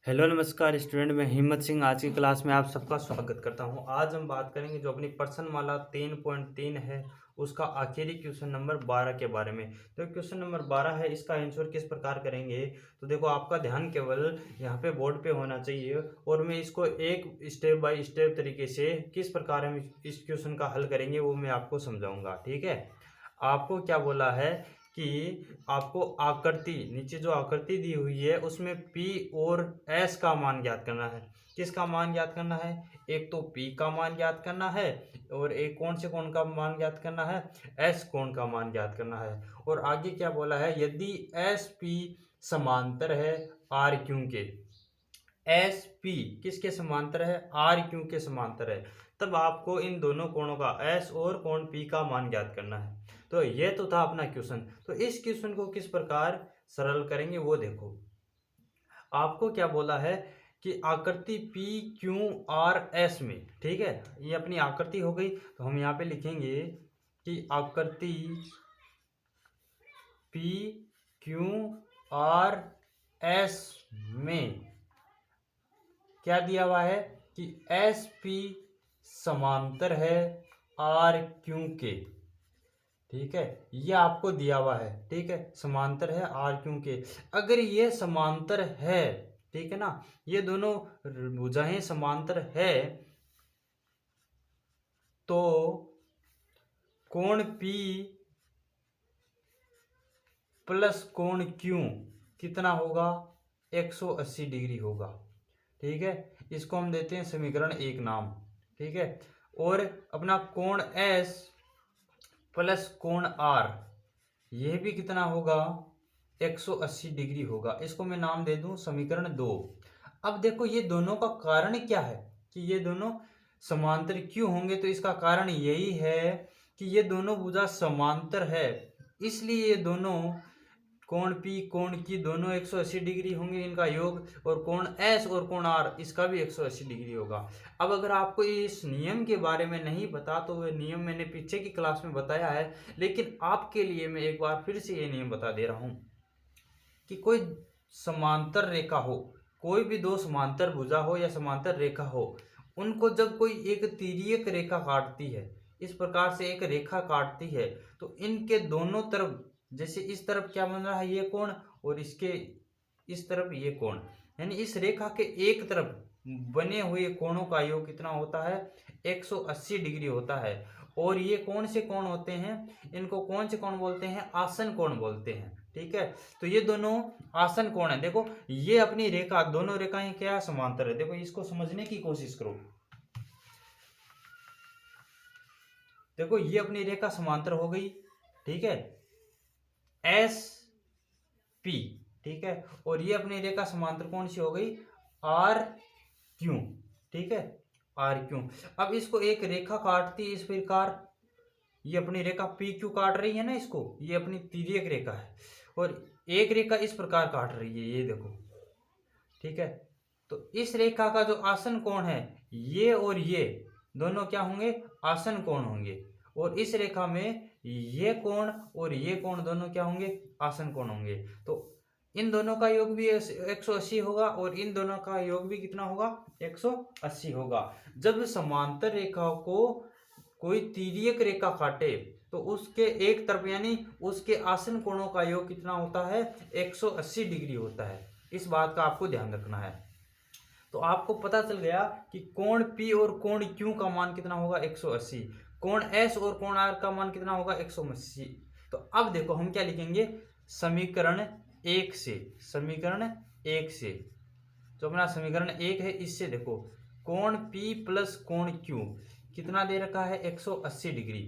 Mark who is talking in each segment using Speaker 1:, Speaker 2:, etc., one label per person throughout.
Speaker 1: Hello नमस्कार student, मैं हिम्मत सिंह आज की क्लास में आप सबका स्वागत करता हूं। आज हम बात करेंगे जो अपनी प्रश्नमाला 3.3 है उसका आखिरी क्वेश्चन नंबर 12 के बारे में। तो क्वेश्चन नंबर 12 है, इसका आंसर किस प्रकार करेंगे। तो देखो, आपका ध्यान केवल यहाँ पे बोर्ड पे होना चाहिए और मैं इसको एक स्टेप बाय स्टेप तरीके से किस प्रकार हम इस क्वेश्चन का हल करेंगे वो मैं आपको समझाऊंगा। ठीक है, आपको क्या बोला है कि आपको आकृति, नीचे जो आकृति दी हुई है उसमें P और S का मान ज्ञात करना है। किसका मान ज्ञात करना है? एक तो P का मान ज्ञात करना है और एक कौन से कोण का मान ज्ञात करना है? S कोण का मान ज्ञात करना है। और आगे क्या बोला है? यदि SP समांतर है RQ के, SP किसके समांतर है? RQ के समांतर है, तब आपको इन दोनों कोणों का S और कोण P का मान ज्ञात करना है। तो ये तो था अपना क्वेश्चन। तो इस क्वेश्चन को किस प्रकार सरल करेंगे वो देखो। आपको क्या बोला है कि आकृति पी क्यू आर एस में, ठीक है, ये अपनी आकृति हो गई। तो हम यहाँ पे लिखेंगे कि आकृति पी क्यू आर एस में क्या दिया हुआ है कि एस पी समांतर है आर क्यू के। ठीक है, ये आपको दिया हुआ है। ठीक है, समांतर है आर क्यू के। अगर ये समांतर है, ठीक है ना, ये दोनों भुजाएं समांतर है, तो कोण P प्लस कोण Q कितना होगा? 180 डिग्री होगा। ठीक है, इसको हम देते हैं समीकरण 1 नाम। ठीक है, और अपना कोण S प्लस कोण R, यह भी कितना होगा? 180 डिग्री होगा। इसको मैं नाम दे दूं समीकरण 2। अब देखो, ये दोनों का कारण क्या है कि ये दोनों समांतर क्यों होंगे? तो इसका कारण यही है कि ये दोनों भुजा समांतर है, इसलिए ये दोनों कोण P कोण Q दोनों 180 डिग्री होंगे इनका योग, और कोण S और कोण R इसका भी 180 डिग्री होगा। अब अगर आपको इस नियम के बारे में नहीं पता तो वह नियम मैंने पीछे की क्लास में बताया है, लेकिन आपके लिए मैं एक बार फिर से ये नियम बता दे रहा हूँ कि कोई समांतर रेखा हो, कोई भी दो समांतर भुजा हो या समांतर रेखा हो, उनको जब कोई एक तिर्यक रेखा काटती है, इस प्रकार से एक रेखा काटती है, तो इनके दोनों तरफ, जैसे इस तरफ क्या बन रहा है? ये कोण, और इसके इस तरफ ये कोण, यानी इस रेखा के एक तरफ बने हुए कोणों का योग कितना होता है? 180 डिग्री होता है। और ये कौन से कोण होते हैं? इनको कौन से कोण बोलते हैं? आसन कोण बोलते हैं। ठीक है, तो ये दोनों आसन कोण है। देखो, ये अपनी रेखा, दोनों रेखाएं क्या समांतर है? देखो, इसको समझने की कोशिश करो। देखो, ये अपनी रेखा समांतर हो गई। ठीक है, एस पी। ठीक है, और ये अपनी रेखा समांतर कौन सी हो गई? R Q. ठीक है, आर क्यू। अब इसको एक रेखा काटती है इस प्रकार, ये अपनी रेखा पी क्यू काट रही है ना इसको, ये अपनी तिर्यक रेखा है, और एक रेखा इस प्रकार काट रही है, ये देखो। ठीक है, तो इस रेखा का जो आसन कोण है, ये और ये दोनों क्या होंगे? आसन कोण होंगे। और इस रेखा में ये कोण और ये कोण दोनों क्या होंगे? आसन कोण होंगे। तो इन दोनों का योग भी 180 होगा और इन दोनों का योग भी कितना होगा? 180 होगा। जब समांतर रेखाओं को कोई तिर्यक रेखा काटे तो उसके एक तरफ, यानी उसके आसन कोणों का योग कितना होता है? 180 डिग्री होता है। इस बात का आपको ध्यान रखना है। तो आपको पता चल गया कि कोण P और कोण Q का मान कितना होगा? 180। कोण S और कोण R का मान कितना होगा? 180। तो अब देखो, हम क्या लिखेंगे समीकरण 1 से। समीकरण 1 से जो अपना समीकरण 1 है, इससे देखो, कोण P प्लस कोण Q कितना दे रखा है? 180 डिग्री।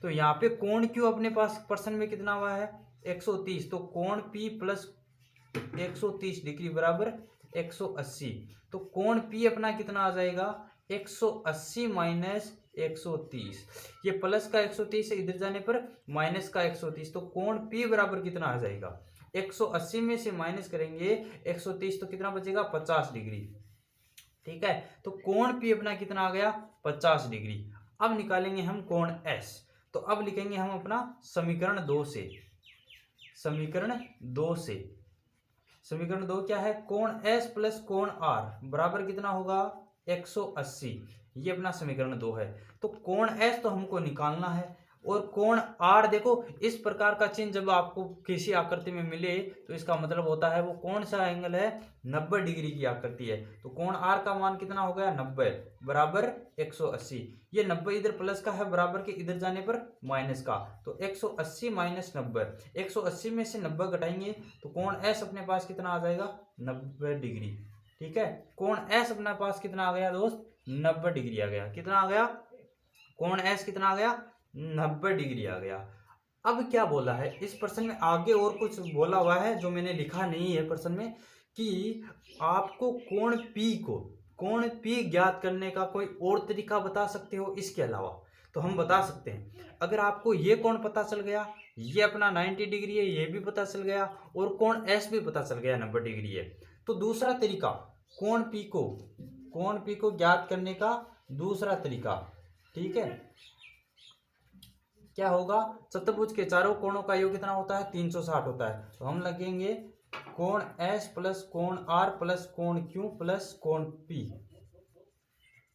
Speaker 1: तो यहाँ पे कोण Q अपने पास प्रश्न में कितना हुआ है? 130। तो कोण P प्लस 130 डिग्री बराबर 180। तो कोण P अपना कितना आ जाएगा? 180 माइनस 130। ये प्लस का 130 है, इधर जाने पर माइनस का 130। तो कोण P बराबर कितना आ जाएगा? 180 में से माइनस करेंगे 130 तो कितना बचेगा? 50 डिग्री। ठीक है, तो कोण P अपना कितना आ गया? 50 डिग्री। अब निकालेंगे हम कोण S। तो अब लिखेंगे हम अपना समीकरण 2 से। समीकरण 2 से समीकरण 2 क्या है, कोण एस प्लस कोण आर बराबर कितना होगा 180। ये अपना समीकरण 2 है। तो कोण एस तो हमको निकालना है और कोण आर, देखो इस प्रकार का चिन्ह जब आपको किसी आकृति में मिले तो इसका मतलब होता है वो कौन सा एंगल है, 90 डिग्री की आकृति है। तो कोण आर का मान कितना हो गया 90 बराबर 180। ये 90 इधर प्लस का है बराबर के इधर जाने पर माइनस का, तो 180 माइनस 90, 180 में से 90 घटाएंगे तो कोण एस अपने पास कितना आ जाएगा 90 डिग्री। ठीक है, कोण एस अपने पास कितना आ गया दोस्त 90 डिग्री आ गया। कितना आ गया, कोण एस कितना आ गया 90 डिग्री आ गया। अब क्या बोला है इस प्रश्न में, आगे और कुछ बोला हुआ है जो मैंने लिखा नहीं है प्रश्न में, कि आपको कोण पी ज्ञात करने का कोई और तरीका बता सकते हो इसके अलावा। तो हम बता सकते हैं, अगर आपको ये कोण पता चल गया, ये अपना 90 डिग्री है, ये भी पता चल गया और कोण एस भी पता चल गया 90 डिग्री है, तो दूसरा तरीका कोण पी को ज्ञात करने का दूसरा तरीका, ठीक है, क्या होगा, चतुर्भुज के चारों कोणों का योग कितना होता है 360 होता है। तो हम लगेंगे कोण एस प्लस कोण आर प्लस कोण क्यू प्लस कोण पी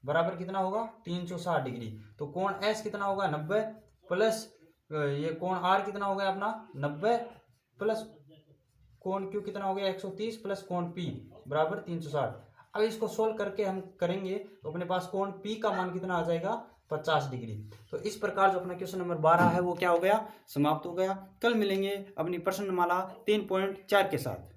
Speaker 1: बराबर कितना होगा 360 डिग्री। तो कोण एस कितना होगा 90 प्लस ये कोण आर कितना हो गया अपना 90 प्लस कोण क्यू कितना हो गया 130 प्लस कोण पी बराबर 360। अब इसको सोल्व करके हम करेंगे तो अपने पास कोण पी का मान कितना आ जाएगा 50 डिग्री। तो इस प्रकार जो अपना क्वेश्चन नंबर 12 है वो क्या हो गया, समाप्त हो गया। कल मिलेंगे अपनी प्रश्नमाला 3.4 के साथ।